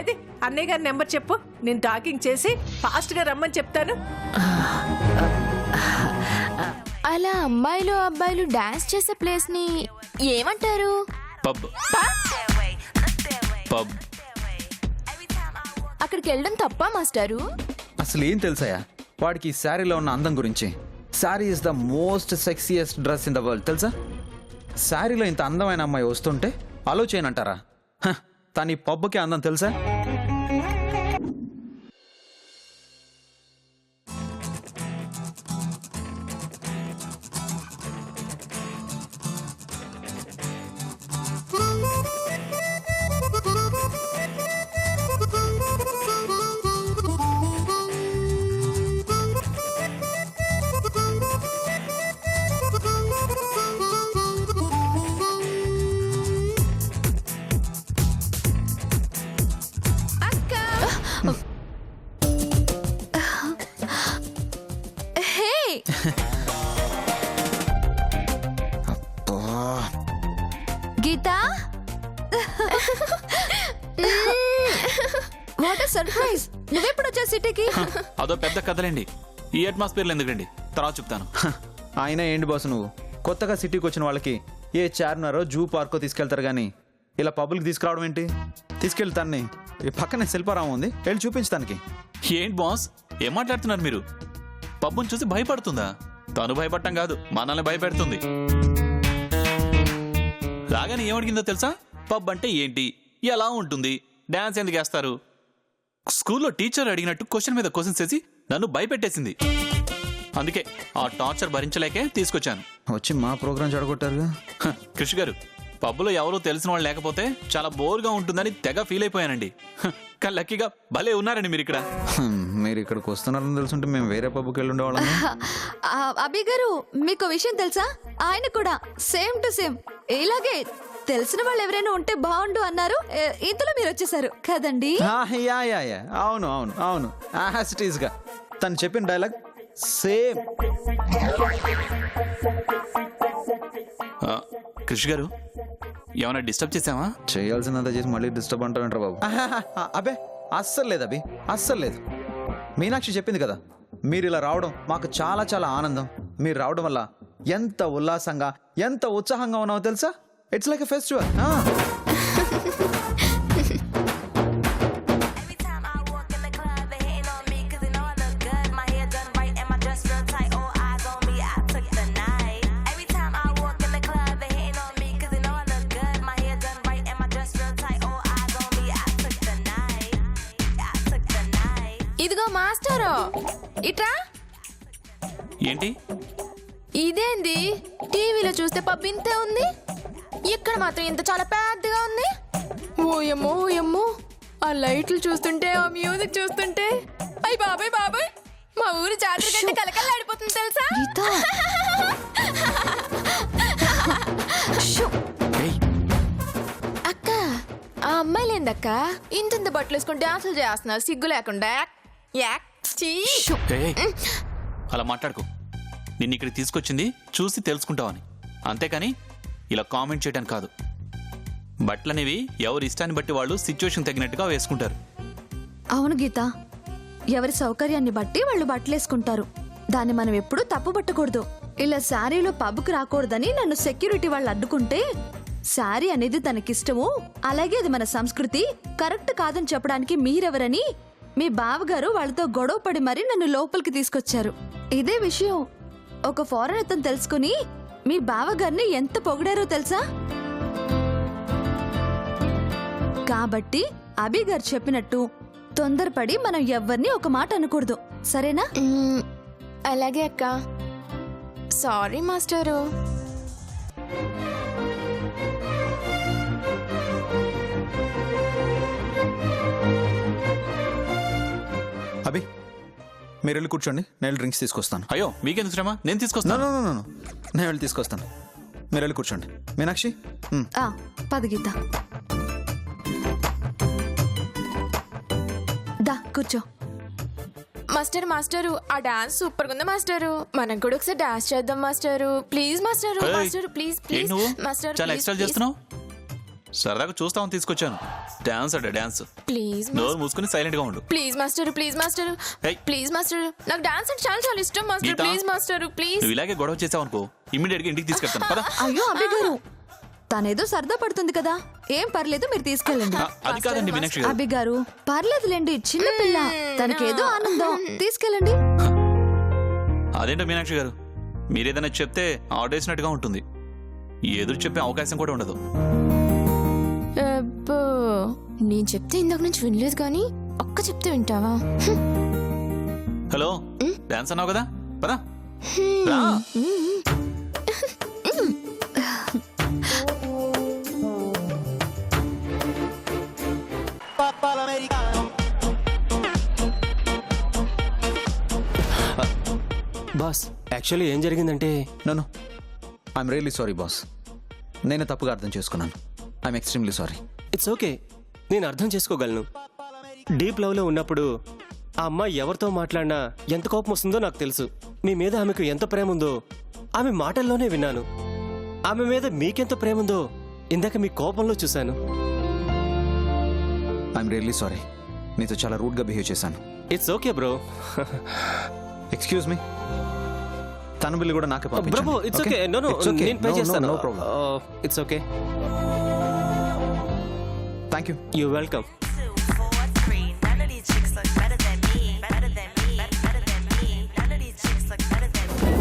ఏది అన్నయ్య గారి నెంబర్ చెప్పు, నేను టాకింగ్ చేసి ఫాస్ట్గా రమ్మని చెప్తాను. అలా అమ్మాయిలు అబ్బాయిలు డాన్స్ చేసే ప్లేస్ ని ఏమంటారు? పబ్. పబ్. అక్కడికి వెళ్ళడం తప్ప మాస్టారు? అసలు ఏం తెలుసాయా వాడికి ఈ శారీలో ఉన్న అందం గురించి? Sari is the most sexiest dress in the world తెలుసా? శారీలో ఇంత అందమైన అమ్మాయి వస్తుంటే అలో చేయనంటారా? తను ఈ పబ్కి అందం తెలుసా? Geeta, what a surprise! నువ్వెప్పుడు వచ్చా సిటీకి? అదో పెద్ద కథలేండి, ఈ అట్మాస్ఫియర్లో ఎందుకండి, తర్వాత చెప్తాను. అయినా ఏంటి బాసు నువ్వు కొత్తగా సిటీకి వచ్చిన వాళ్ళకి ఏ చార్మినారో జూ పార్కో తీసుకెళ్తారు కానీ ఇలా పబ్బులకి తీసుకురావడం ఏంటి? తీసుకెళ్తాన్ని పక్కనే శిల్పారామం ఉంది, వెళ్ళి చూపించడానికి. ఏంటి బాస్, ఏం మాట్లాడుతున్నారు మీరు? పబ్బుని చూసి భయపడుతుందా? తను భయపడటం కాదు, మనల్ని భయపెడుతుంది. రాగానే ఏమడిగిందో తెలుసా? పబ్ అంటే ఏంటి, ఎలా ఉంటుంది, డాన్స్ ఎందుకు వేస్తారు, స్కూల్లో టీచర్ అడిగినట్టు క్వశ్చన్ మీద క్వశ్చన్స్ వేసి నన్ను భయపెట్టేసింది. అందుకే ఆ టార్చర్ భరించలేకే తీసుకొచ్చాను. వచ్చి మా ప్రోగ్రాం చెడగొట్టారుగా. కృషి గారు, పబ్బులో ఎవరో తెలిసిన వాళ్ళు లేకపోతే చాలా బోర్గా ఉంటుందని తెగ ఫీల్ అయిపోయానండి. కానీ లక్కీగా భలే ఉన్నారండి మీరు ఇక్కడ. మీరు ఇక్కడికి వస్తున్నారని తెలుసుంటే మేము వేరే పబ్కి వెళ్ళి ఉండేవాళ్ళం. అభి గారు, మీకు విషయం తెలుసా? ఆయన కూడా సేమ్ టు సేమ్ ఇలాగే తెలిసిన వాళ్ళు ఎవరైనా ఉంటే బాగుండు అన్నారు. ఇంతలో మీరు వచ్చేసారు కదండి. అవును అవును అవును, యాజ్ గా తను చెప్పిన డైలాగ్ సేమ్. కృషి గారు, ఏమైనా డిస్టర్బ్ చేసావా? చేయాల్సినంత చేసి మళ్ళీ డిస్టర్బ్ అంటారంటారు బాబు. అబ్బే అస్సలు లేదు అభి, అస్సలు లేదు. మీనాక్షి చెప్పింది కదా, మీరు ఇలా రావడం మాకు చాలా చాలా ఆనందం. మీరు రావడం వల్ల ఎంత ఉల్లాసంగా ఎంత ఉత్సాహంగా ఉన్నావో తెలుసా? It's like a festival. ఇదిగో మాస్టరు, ఇట్రా. ఏంటి ఇదేంది, టీవీలో చూస్తే పబ్ ఇంతే ఉంది, ఇక్కడ మాత్రం ఇంత చాలా పెద్దగా ఉంది. ఓయమ్మో ఓయమ్మో, ఆ లైట్లు చూస్తుంటే ఆ మ్యూజిక్ చూస్తుంటే అయ్యి బాబాయ్ బాబాయ్, మా ఊరి జాతర కంటే కలకల్లాడిపోతుంది తెలుసా? అక్క, ఆ అమ్మాయిలేందక్క ఇంత బట్టలు వేసుకుని డాన్సులు చేస్తున్నారు సిగ్గు లేకుండా? అలా మాట్లాడుకో. నిన్ను ఇక్కడికి తీసుకొచ్చింది చూసి తెలుసుకుంటావని, అంతేకాని ఇలా కామెంట్ చేయడానికి కాదు. బట్టలనేవి ఎవరి ఇష్టాన్ని బట్టి వాళ్ళు సిచ్యువేషన్ తగినట్టుగా వేసుకుంటారు. అవును గీత, ఎవరి సౌకర్యాన్ని బట్టి వాళ్ళు బట్టలు వేసుకుంటారు. దాన్ని మనం ఎప్పుడూ తప్పు పట్టకూడదు. ఇలా శారీలో పబ్కి రాకూడదని నన్ను సెక్యూరిటీ వాళ్ళు అడ్డుకుంటే, శారీ అనేది తనకిష్టము, అలాగే అది మన సంస్కృతి, కరెక్ట్ కాదని చెప్పడానికి మీరెవరని మీ బావగారు వాళ్ళతో గొడవ పడి మరీ నన్ను లోపలికి తీసుకొచ్చారు. ఇదే విషయం ఒక ఫారెన్ అతను తెలుసుకుని మీ బావగారిని ఎంత పొగిడారో తెలుసా? కాబట్టి అభి గారు చెప్పినట్టు తొందరపడి మనం ఎవ్వరిని ఒక మాట అనకూడదు, సరేనా? అలాగే అక్క. Sorry master. అభి, మీరు వెళ్ళి కూర్చోండి, నేను డ్రింక్స్ తీసుకొస్తాను. అయ్యో మీకెందుకు శ్రమ, నేను తీసుకొస్తాను. నేను వెళ్ళి తీసుకొస్తాను, మీరు వెళ్ళి కూర్చోండి. మీనాక్షి పద గీత, దా కూర్చో. మాస్టర్ మాస్టరు, ఆ డాన్స్ సూపర్ గా ఉంది మాస్టరు, మనం కూడా ఒకసారి డాన్స్ చేద్దాం master. Please master, master please please master. చాలా ఎక్స్ట్రా చేస్తున్నావు. సరదాగా చూస్తామని తీసుకొచ్చాను. డాన్స్ అంటే డాన్స్. ప్లీజ్ నోరు మూసుకుని సైలెంట్ గా ఉండు. ప్లీజ్ మాస్టర్, ప్లీజ్ మాస్టర్, ఏయ్. ప్లీజ్ మాస్టర్, నాకు డాన్స్ అంటే చాలా చాలా ఇష్టం master. Geeta. Please master, please. నువ్వు ఇలాగే గొడవ చేసావు అనుకో, ఇమ్మీడియట్ గా ఇంటికి తీసుకెళ్తాను పదా. అయ్యో అబ్బి గారు, తనేదో సరదా పడుతుంది కదా, ఏం పర్లేదు, మీరు తీసుకెళ్ళండి. అది కాదండి మీనాక్షి గారు. అబ్బి గారు పర్లేదులేండి, చిన్న పిల్ల, తనకేదో ఆనందం, తీసుకెళ్ళండి. అదేంటో మీనాక్షి గారు, మీరేదైనా చెప్తే ఆడేసినట్టుగా ఉంటుంది, ఎదురు చెప్పే అవకాశం కూడా ఉండదు. అబ్బో, నేను చెప్తే ఇందాక నుంచి వినలేదు కానీ ఒక్క చెప్తే వింటావా? హలో, డాన్స్ అన్నావు కదా, పదా రా. బాస్ యాక్చువల్లీ ఏం జరిగిందంటే నన్ను ఐఎమ్ రియల్లీ సారీ బాస్. నేనే తప్పుగా అర్థం చేసుకున్నాను. I'm extremely sorry. It's okay, నేను అర్థం చేసుకోగలను. డీప్ లవ్లో ఉన్నప్పుడు ఆ అమ్మాయి ఎవరితో మాట్లాడినా ఎంత కోపం వస్తుందో నాకు తెలుసు. మీ మీద ఆమెకు ఎంత ప్రేమ ఉందో ఆమె మాటల్లోనే విన్నాను. ఆమె మీద మీకెంత ప్రేమ ఉందో ఇందాక మీ కోపంలో చూశాను. I'm really sorry. మీతో చాలా రూడ్గా బిహేవ్ చేశాను. It's okay bro. Excuse me. తన బిల్లు కూడా నాకే bro it's okay. No no, నేను పే చేస్తాను. No problem. It's okay. Thank you. You welcome. 2, 4, 3. None of these chicks look better than me. Better than me. Better than me. None of these chicks look better than me.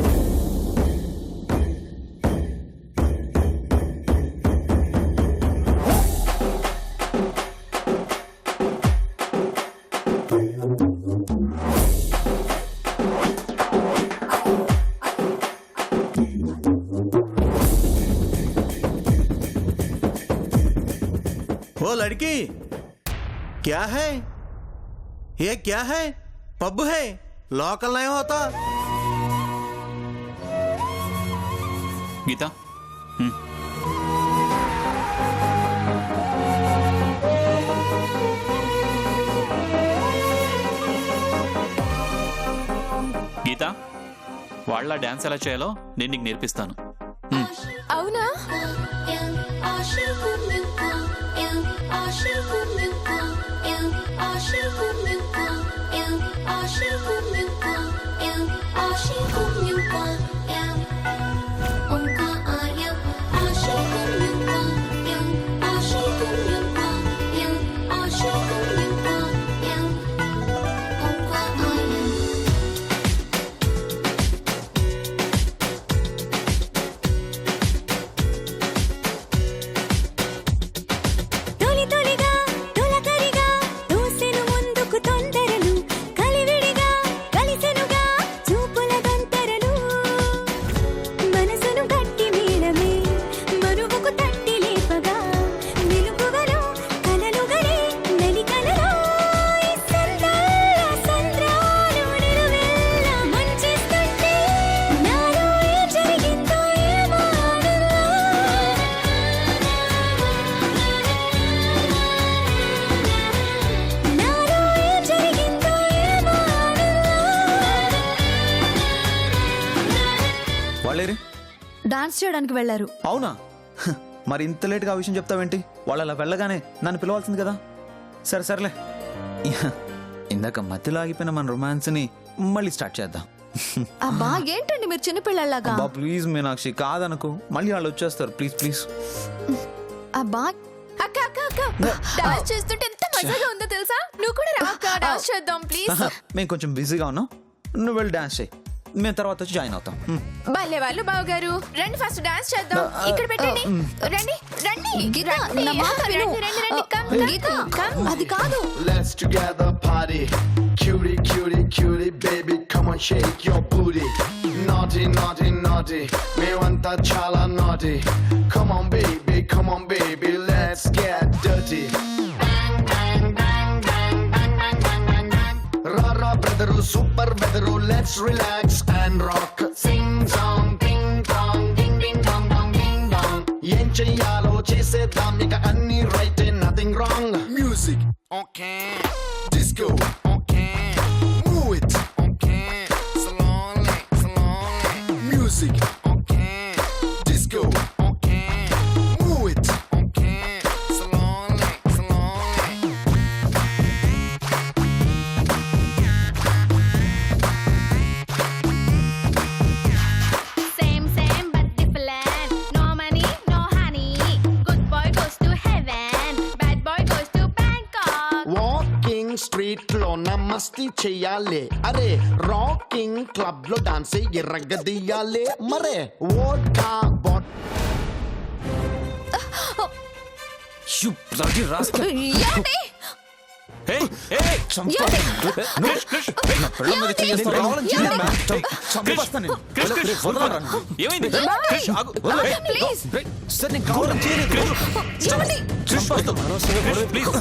ओ लड़की, क्या है ये? क्या है? Pub है, local नहीं होता. గీత, గీత, వాళ్ళ డాన్స్ ఎలా చేయాలో నేను నీకు నేర్పిస్తాను. అవునా? తొలి తొలిగా తొలకరిగా దూసెను ముందుకు తొందరలు, కలివిడిగా కలిసెనుగా చూపుల గంతరలు, మనసును గట్టి మేళమే మనువుకు తట్టి లేపగా, నిలుపువలో కలలు గలే నలికలలో, ఈ సంద్రాల సంద్రాలు నిలువెల్ల మంచిస్తుంటే, నాలో ఏం జరిగిందో ఏమో నాలో ఏం జరిగిందో ఏమో వాళ్ళేరి? డాన్స్ చేయడానికి వెళ్ళారు. అవునా? హ, మరి ఇంత లేట్గా ఆ విషయం చెప్తావేంటి? వాళ్ళు అలా వెళ్ళగానే నన్ను పిలవాల్సింది కదా. సరే సరేలే, ఇందాక మధ్యలో ఆగిపోయిన మన రొమాన్స్ని మళ్ళీ స్టార్ట్ చేద్దాం. అబ్బా ఏంటండి మీరు చిన్నపిల్లలాగా? అబ్బా ప్లీజ్ మీనాక్షి, కాదనుకో, మళ్ళీ వాళ్ళు వచ్చేస్తారు. Please please. అబ్బా అక్క అక్క అక్క, డాన్స్ చేస్తుంటే ఎంత మజాగా ఉందో తెలుసా? నువ్వు కూడా రా అక్క, డాన్స్ చేద్దాం ప్లీజ్. మేము కొంచెం బిజీగా ఉన్నాం, నువ్వు వెళ్ళి డాన్స్ చేయి, మేము తర్వాత వచ్చి జాయిన్ అవుతాం. భలే వాళ్ళు బావగారు, రండి ఫస్ట్ డాన్స్ చేద్దాం. ఇక్కడ పెట్టండి, రండి రండి. గీత, రండి. నా మాట విను. రండి, రండి, రండి. Come, come, గీత, come. అది కాదు. Let's together party. Cutie, cutie, cutie, baby, come on, shake your booty. Naughty, naughty, naughty. Me want that chala naughty. Come on, baby, let's get dirty. Rara, brother, super weather, let's relax and rock. Sing song, ding dong, ding ding dong dong ding dong. Yen cheyalo chesedam ika anni right, nothing wrong. Music, okay. Disco, okay. Move it, okay. Slowly, slowly. Music, okay. Disco, okay. Move it, okay. Walking street లో మస్తీ చెయ్యాలి అరే rocking club లో dance ఎర్రగదీయాలి మరే vodka bat ఏమండి? ఏయ్, ఏయ్, ఏమైంది? క్రిష్, ఆగు. ఏయ్, ప్లీజ్ ఏమండి? క్రిష్, వద్దు. క్రిష్, ప్లీజ్.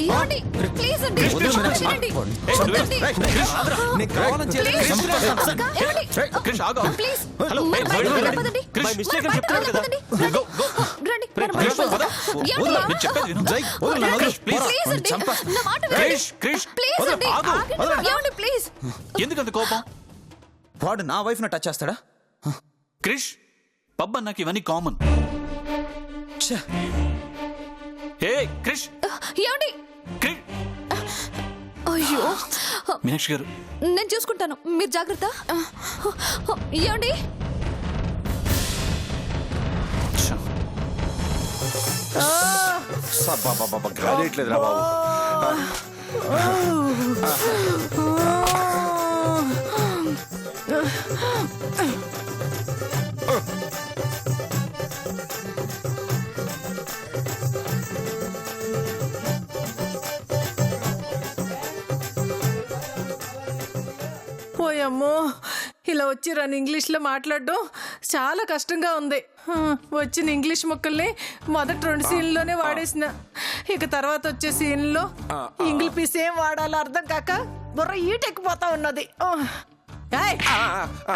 ఏమండి? ప్లీజ్ అండి వినండి. ఏయ్, వద్దండి. క్రిష్, ఆగురా. ప్లీజ్. ఏమండి? క్రిష్, ఆగు. ప్లీజ్. హలో, ఏయ్, బయటికి రండి. పదండి. క్రిష్, మిస్టేక్ అని చెప్తున్నాడు కదా. పదండి. Go, go. రండి. క్రిష్, వద. ఏమండి? నేను చెప్పేది విను. క్రిష్, ప్లీజ్. ప్లీజ్ అండి. నా మాట వినండి. క్రిష్, క్రిష్, ప్లీజ్ అండి. ఆగు. ఆగండి. ఏమండి? ప్లీజ్. ఎందుకంత కోపం? వాడు నా వైఫ్ ను టచ్ చేస్తాడా? క్రిష్, పబ్ అన్నాక ఇవన్నీ కామన్. ఛే, ఏ క్రిష్, ఏమండి? క్రిష్. అయ్యో మీనాక్షి గారు, నేను చూసుకుంటాను, మీరు జాగ్రత్త. ఏమండి? ఛ, గాలిట్లేదురా బాబు. ఓయమ్మో, ఇలా వచ్చి రన్ ఇంగ్లీష్లో మాట్లాడడం చాలా కష్టంగా ఉంది. వచ్చిన ఇంగ్లీష్ ముక్కల్ని మొదటి 2 సీన్లోనే వాడేసిన. ఇక తర్వాత వచ్చే సీన్లో ఇంగ్లీష్ పీస్ ఏం వాడాలో అర్థం కాక బుర్ర ఈటెక్కిపోతా ఉన్నది. ఏయ్,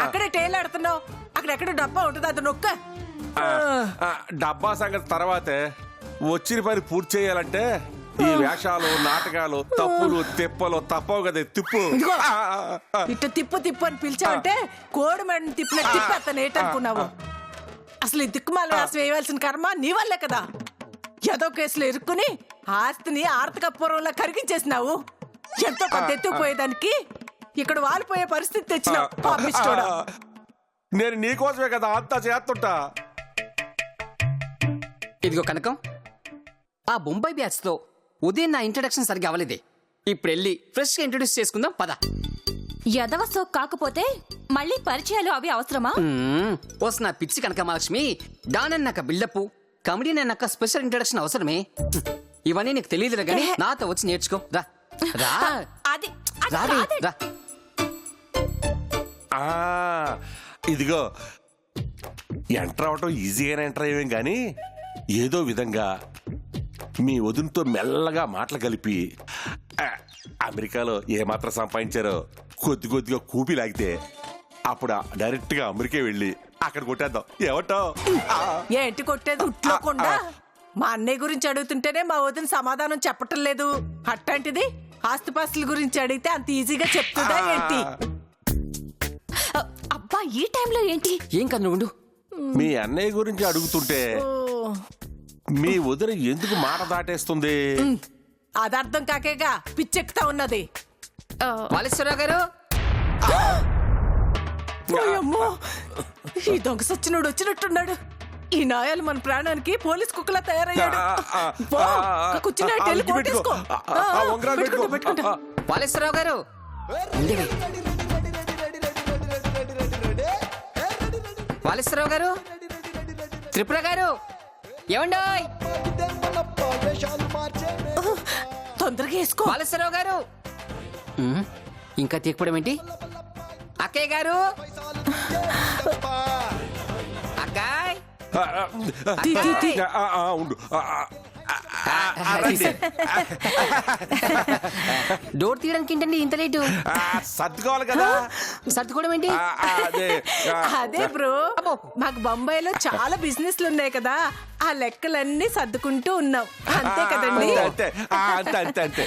అక్కడే టేలాడుతున్నావు. అక్కడెక్కడ డబ్బా ఉంటుంది, అది నొక్క. డబ్బా సంగతి తర్వాతే, వచ్చిన పని పూర్తి చేయాలంటే ఈ వేషాలు నాటకాలు తప్పులు తిప్పలు తప్పవు కదా. తిప్పు. ఇదిగో, ఇట్ట తిప్పు తిప్పు అని పిలిచావంటే కోడి మెడని తిప్పినట్టు తిప్పేస్తాను. ఏంటనుకున్నావు? అసలు ఈ దిక్కుమాల రాసి వేయవలసిన కర్మ నీ వల్లే కదా. ఏదో కేసులో ఇరుక్కుని ఆస్తిని ఆర్తకపురంలో కరిగించేసినావు. ఎంతో కొంత ఎత్తుకుపోయేదానికి ఇక్కడ వాలిపోయే పరిస్థితి తెచ్చినావు. పాపిస్తోడా. నేను నీకోసమే కదా అంతా చేస్తుంటా. ఇదిగో కనకం, ఆ బొంబాయి బ్యాచ్ తో ఉదయం నా ఇంట్రడక్షన్ సరిగ్గా అవ్వలేదే. ఇప్పుడు వెళ్ళి ఫ్రెష్ గా ఇంట్రొడ్యూస్ చేసుకుందాం పద. యదవ సోక్ కాకపోతే మళ్ళీ పరిచయాలు అవి అవసరమా? వస్తున్నా పిచ్చి కనక మహాలక్ష్మి. డాన్ అన్నాక బిల్డప్, కమెడియన్ అన్నాక స్పెషల్ ఇంట్రడక్షన్ అవసరమే. ఇవన్నీ నీకు తెలియదులే గానీ నాతో వచ్చి నేర్చుకో. రా రా అది రావే రా. ఇదిగో, ఎంటర్ అవటం ఈజీగానే ఎంటర్ అయ్యేం కానీ ఏదో విధంగా మీ వదినతో మెల్లగా మాటలు కలిపి అమెరికాలో ఏమాత్రం సంపాదించారో కొద్ది కొద్దిగా కూపి లాగితే అప్పుడు డైరెక్ట్ గా అమెరికా వెళ్ళి అక్కడ కొట్టేద్దాం. ఏమంటావ్? ఏంటి కొట్టేది ఉట్లోకుండా? మా అన్నయ్య గురించి అడుగుతుంటేనే మా వదిన సమాధానం చెప్పటం లేదు. అట్లాంటిది ఆస్తిపాస్తుల గురించి అడిగితే అంత ఈజీగా చెప్తుందా ఏంటి? అబ్బా, ఈ టైంలో ఏంటి? ఏం కాదు నువ్వు. మీ అన్నయ్య గురించి అడుగుతుంటే మీ వదిన ఎందుకు మాట దాటేస్తుంది? అది అర్థం కాకేగా పిచ్చెక్కుతా ఉన్నది. వాలేశ్వరరావు గారు, ఓయమ్మో, ఈ దొంగ సచ్చినోడు వచ్చినట్టున్నాడు. ఈ నాయాలు మన ప్రాణానికి పోలీస్ కుక్కలా తయారయ్యాడు. పో, కూర్చున్నట్టు వెళ్ళి కొట్టేసుకో. పెట్టుకుంటా, పెట్టుకుంటా. వాలేశ్వరరావు గారు ఉండేవి. వాలేశ్వరరావు గారు, త్రిపుర గారు, ఏమండోయ్? తొందరగా వేసుకో. వాలేశ్వరరావు గారు, ఇంకా తీయకపోవడం ఏంటి? అక్కయ్య గారు, అక్కాయ్, ఉండు. డోర్ తీయడానికి ఏంటండి ఇంత లేటు? సర్దుకోవాలి కదా. సర్దుకోవడం ఏంటి? అదే బ్రో, మాకు బొంబాయిలో చాలా బిజినెస్లు ఉన్నాయి కదా, ఆ లెక్కలన్నీ సర్దుకుంటూ ఉన్నాం. అంతే కదండి. అంతే అంతే అంతే అంతే.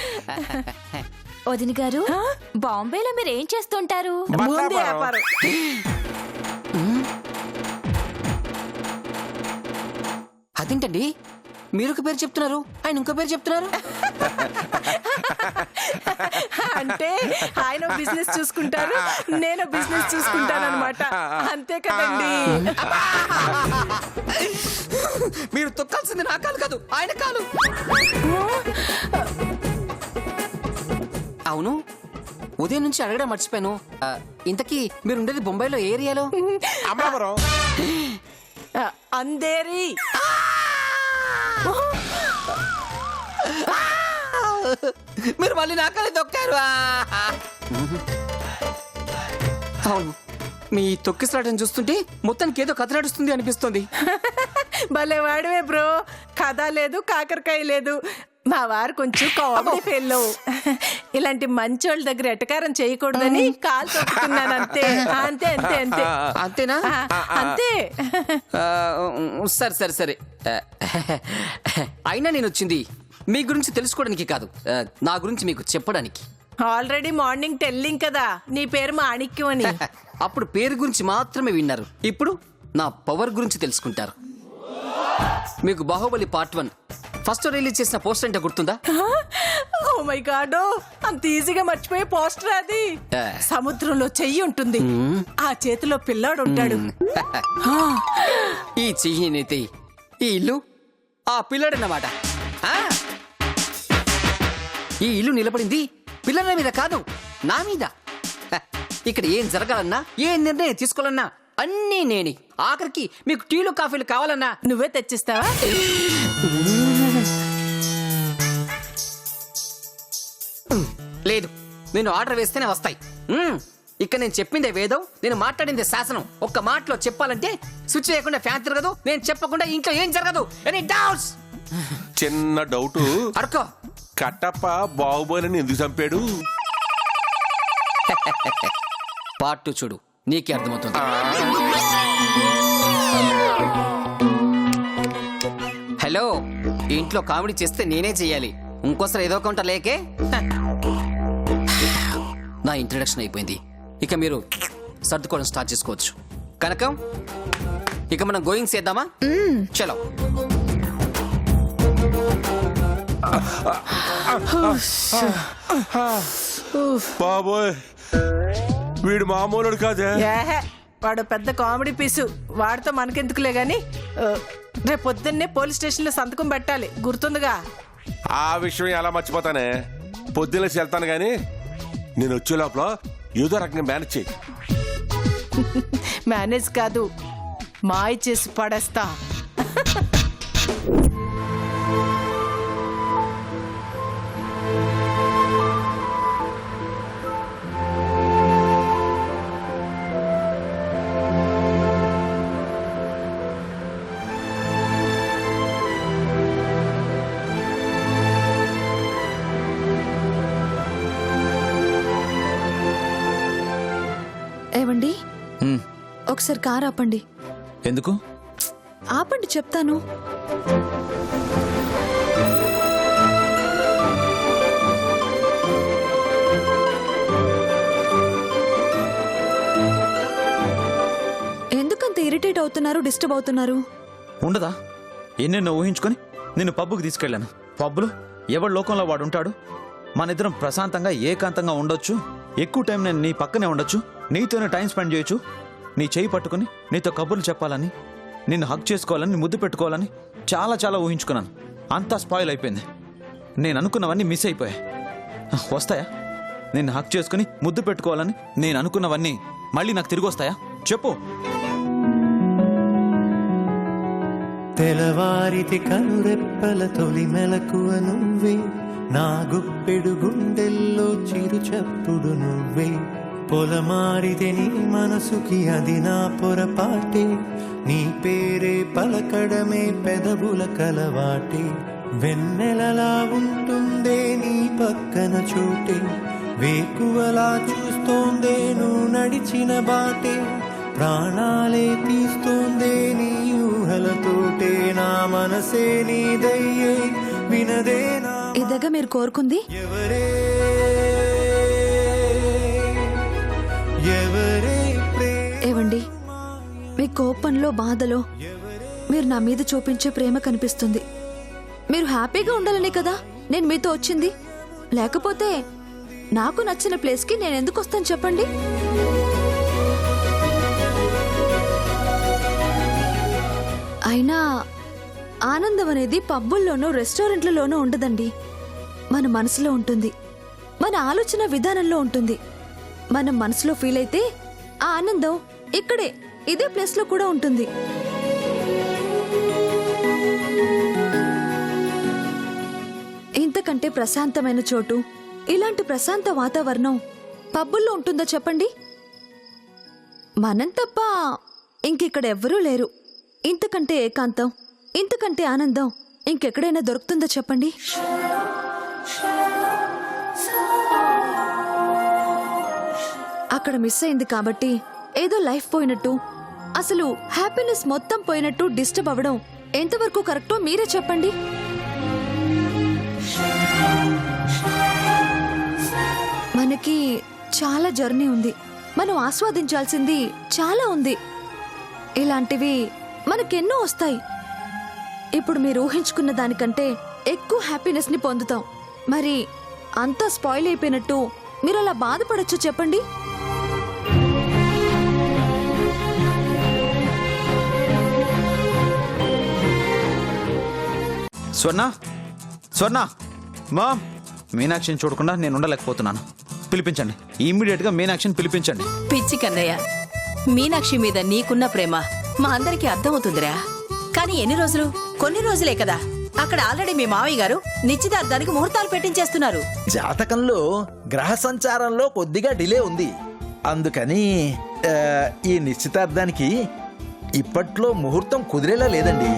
వదిన గారు, బాంబేలో మీరు ఏం చేస్తుంటారు? బూందీ వ్యాపారం. అదేంటండి, మీరు ఒక పేరు చెప్తున్నారు, ఆయన ఇంకో పేరు చెప్తున్నారు. అంటే ఆయన బిజినెస్ చూసుకుంటారు, నేను బిజినెస్ చూసుకుంటాను అనమాట. అంతే కదండి. మీరు తొక్కాల్సింది నా కాలు కాదు, ఆయన కాలు. అవును, ఉదయం నుంచి అడగడం మర్చిపోయాను. ఇంతకీ మీరు ఉండేది బొంబాయిలో ఏ ఏరియాలో? అమలాపురం. అందేరి. మీరు మళ్ళీ నాకలే దొక్కారు. అవును, మీ తొక్కిసలాటం చూస్తుంటే మొత్తానికి ఏదో కథ నడుస్తుంది అనిపిస్తుంది. భలే వాడివే బ్రో. కథ లేదు, కాకరకాయ లేదు. మా వారు కొంచెం కామెడీ ఫెయిల్. ఇలాంటి మంచోళ్ళ దగ్గర ఎటకారం చేయకూడదని కాలు తొక్కుతున్నాను అంతే. అంతే అంతే అంతే. అంతేనా? అంతే. సరే సరే సరే. అయినా నేను వచ్చింది మీ గురించి తెలుసుకోవడానికి కాదు, నా గురించి మీకు చెప్పడానికి. ఆల్రెడీ మార్నింగ్ టెల్లింగ్ కదా నీ పేరు మాణిక్యం అని. అప్పుడు పేరు గురించి మాత్రమే విన్నారు, ఇప్పుడు నా పవర్ గురించి తెలుసుకుంటారు. మీకు బాహుబలి పార్ట్ 1 ఫస్ట్ రిలీజ్ చేసిన పోస్టర్ అంటే గుర్తుందా? ఓ మై గాడ్, అంత ఈజీగా మర్చిపోయే పోస్టర్ అది. సముద్రంలో చెయ్యి ఉంటుంది, ఆ చేతిలో పిల్లాడు ఉంటాడు. ఈ చెయ్యినైతే ఈ ఇల్లు ఆ పిల్లడన్నమాట. ఈ ఇల్లు నిలబడింది పిల్లల మీద కాదు, నా మీద. ఇక్కడ ఏం జరగాలన్నా, ఏ నిర్ణయం తీసుకోవాలన్నా అన్నీ నేనే. ఆఖరికి మీకు టీలు కాఫీలు కావాలన్నా నువ్వే తెచ్చిస్తావా? లేదు, నేను ఆర్డర్ వేస్తేనే వస్తాయి. ఇక్కడ నేను చెప్పిందే వేదం, నేను మాట్లాడిందే శాసనం. ఒక్క మాటలో చెప్పాలంటే స్విచ్ చేయకుండా ఫ్యాన్ తిరగదు, నేను చెప్పకుండా ఇంట్లో ఏం జరగదు. Any doubts? చిన్న డౌట్. అడుకో. కట్టప్ప బాహుబలిని ఎందుకు చంపాడు? పార్ట్ 2 చూడు, నీకే అర్థమవుతుంది. హలో, ఇంట్లో కామెడీ చేస్తే నేనే చెయ్యాలి, ఇంకోసారి ఏదో కౌంటర్ లేకే. నా ఇంట్రడక్షన్ అయిపోయింది, ఇక మీరు సర్దుకోవడం స్టార్ట్ చేసుకోవచ్చు. కనకం, ఇక మనం గోయింగ్ చేద్దామా? చలో. బాబోయ్, వీడు మామూలుడు కాదే. ఏహే, వాడు పెద్ద కామెడీ పీసు. వాడితో మనకెందుకులే గాని, రేపు పొద్దున్నే పోలీస్ స్టేషన్ లో సంతకం పెట్టాలి, గుర్తుందిగా? ఆ విషయం ఎలా మర్చిపోతానే, పొద్దున్నేసి వెళ్తాను గాని నేను వచ్చే లోపల ఏదో రకంగా మేనేజ్ చేయి. మేనేజ్ కాదు, మాయ చేసి పడేస్తా. ఏవండి, ఒకసారి కార్ ఆపండి. ఎందుకు? ఆపండి చెప్తాను. ఎందుకంత ఇరిటేట్ అవుతున్నారు, డిస్టర్బ్ అవుతున్నారు? ఉండదా? ఎన్నెన్నో ఊహించుకొని నిన్ను పబ్బుకి తీసుకెళ్ళాను. పబ్బులో ఎవరి లోకంలో వాడు ఉంటాడు. మన ఇద్దరం ప్రశాంతంగా ఏకాంతంగా ఉండొచ్చు. ఎక్కువ టైం నేను నీ పక్కనే ఉండొచ్చు, నీతోనే టైం స్పెండ్ చేయొచ్చు. నీ చేయి పట్టుకుని నీతో కబుర్లు చెప్పాలని, నిన్ను హక్ చేసుకోవాలని, ముద్దు పెట్టుకోవాలని చాలా చాలా ఊహించుకున్నాను. అంతా స్పాయిల్ అయిపోయింది. నేను అనుకున్నవన్నీ మిస్ అయిపోయాయి. వస్తాయా? నిన్ను హక్ చేసుకుని ముద్దు పెట్టుకోవాలని నేను అనుకున్నవన్నీ మళ్ళీ నాకు తిరిగి వస్తాయా? చెప్పు. తెలవారితి కనురెప్పల తొలి మెలకువ నువ్వే, నా గుప్పెడు గుండెల్లో చిరు చప్పుడు నువ్వే. పొలమారితే నీ మనసుకి అది నా పొరపాటే, నీ పేరే పలకడమే పెదవుల కలవాటే. వెన్నెలలా ఉంటుందే నీ పక్కన చోటే, వేకువలా చూస్తోందే నువ్వు నడిచిన బాటే. ప్రాణాలే తీస్తోందే నీ ఊహలతోటే, నా మనసే నీదయ్యే వినదే నా. ఇదగా మీరు కోరుకుంది? ఎవరే ఎవరే ఏవండి, మీ కోపంలో, బాధలో మీరు నా మీద చూపించే ప్రేమ కనిపిస్తుంది. మీరు హ్యాపీగా ఉండాలనే కదా నేను మీతో వచ్చింది. లేకపోతే నాకు నచ్చిన ప్లేస్కి నేను ఎందుకు వస్తాను చెప్పండి? అయినా ఆనందం అనేది పబ్బుల్లోనూ రెస్టారెంట్లలోనూ ఉండదండి, మన మనసులో ఉంటుంది. మన మన ఆలోచన విధానంలో ఉంటుంది. మనం మనసులో ఫీల్ అయితే ఆ ఆనందం ఇక్కడే ఇదే ప్లేస్ లో కూడా ఉంటుంది. ఇంతకంటే ప్రశాంతమైన చోటు, ఇలాంటి ప్రశాంత వాతావరణం పబ్బుల్లో ఉంటుందో చెప్పండి? మనం తప్ప ఇంకిక్కడ ఎవ్వరూ లేరు. ఇంతకంటే ఏకాంతం, ఇంతకంటే ఆనందం ఇంకెక్కడైనా దొరుకుతుందో చెప్పండి? అక్కడ మిస్ అయింది కాబట్టి ఏదో లైఫ్ పోయినట్టు, అసలు హ్యాపీనెస్ మొత్తం పోయినట్టు డిస్టర్బ్ అవ్వడం ఎంతవరకు కరెక్టో మీరే చెప్పండి. మనకి చాలా జర్నీ ఉంది, మనం ఆస్వాదించాల్సింది చాలా ఉంది. ఇలాంటివి మనకెన్నో వస్తాయి. ఇప్పుడు మీరు ఊహించుకున్న దానికంటే ఎక్కువ హ్యాపీనెస్ ని పొందుతాం. మరి అంతా స్పాయిల్ అయిపోయినట్టు మీరు అలా బాధపడొచ్చు చెప్పండి? స్వర్ణ, స్వర్ణ, మా మీనాక్షిని చూడకుండా నేను ఉండలేకపోతున్నాను. పిలిపించండి, ఇమ్మీడియట్గా మీనాక్షిని పిలిపించండి. పిచ్చి కన్నయ్య, మీనాక్షి మీద నీకున్న ప్రేమ మా అందరికీ అర్థమవుతుందిరా. కానీ ఎన్ని రోజులు? కొన్ని రోజులే కదా. అక్కడ ఆల్రెడీ మీ మావయ్య గారు నిశ్చితార్థానికి ముహూర్తాలు పెట్టించేస్తున్నారు. జాతకంలో గ్రహ సంచారంలో కొద్దిగా డిలే ఉంది. అందుకని ఈ నిశ్చితార్థానికి ఇప్పట్లో ముహూర్తం కుదిరేలా లేదండి.